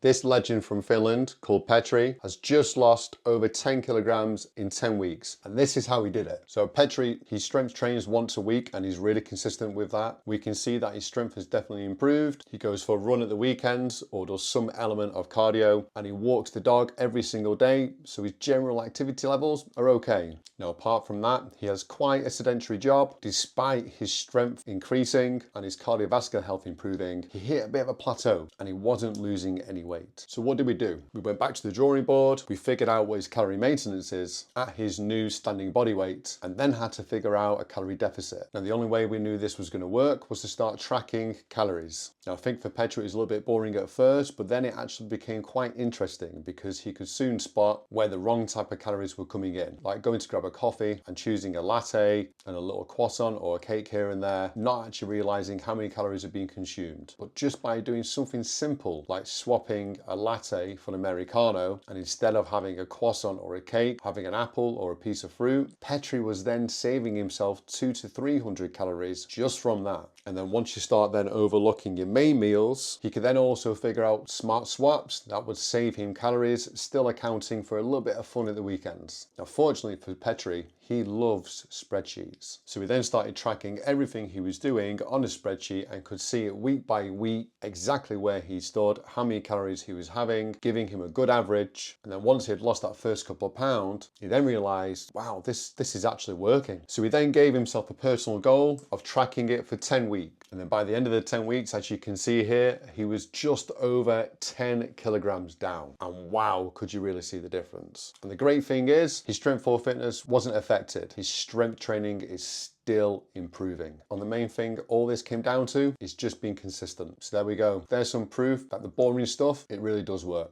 This legend from Finland called Petri has just lost over 10 kilograms in 10 weeks. And this is how he did it. So Petri, he strength trains once a week and he's really consistent with that. We can see that his strength has definitely improved. He goes for a run at the weekends or does some element of cardio, and he walks the dog every single day. So his general activity levels are okay. Now, apart from that, he has quite a sedentary job. Despite his strength increasing and his cardiovascular health improving, he hit a bit of a plateau and he wasn't losing any weight. So what did we do? We went back to the drawing board, we figured out what his calorie maintenance is at his new standing body weight, and then had to figure out a calorie deficit. Now, the only way we knew this was going to work was to start tracking calories. Now, I think for Petri it was a little bit boring at first, but then it actually became quite interesting because he could soon spot where the wrong type of calories were coming in, like going to grab a coffee and choosing a latte and a little croissant or a cake here and there, not actually realizing how many calories are being consumed. But just by doing something simple like swapping a latte for an Americano, and instead of having a croissant or a cake, having an apple or a piece of fruit, Petri was then saving himself 200 to 300 calories just from that. And then once you start then overlooking your main meals, he could then also figure out smart swaps that would save him calories, still accounting for a little bit of fun at the weekends. Now, fortunately for Petri, he loves spreadsheets. So we then started tracking everything he was doing on a spreadsheet and could see it week by week exactly where he stood, how many calories he was having, giving him a good average. And then once he had lost that first couple of pounds, he then realized, wow, this is actually working. So he then gave himself a personal goal of tracking it for 10 weeks. And then by the end of the 10 weeks, as you can see here, he was just over 10 kilograms down. And wow, could you really see the difference? And the great thing is, his Strength 4 Fitness wasn't affected. His strength training is still improving. And the main thing all this came down to is just being consistent. So there we go. There's some proof that the boring stuff, it really does work.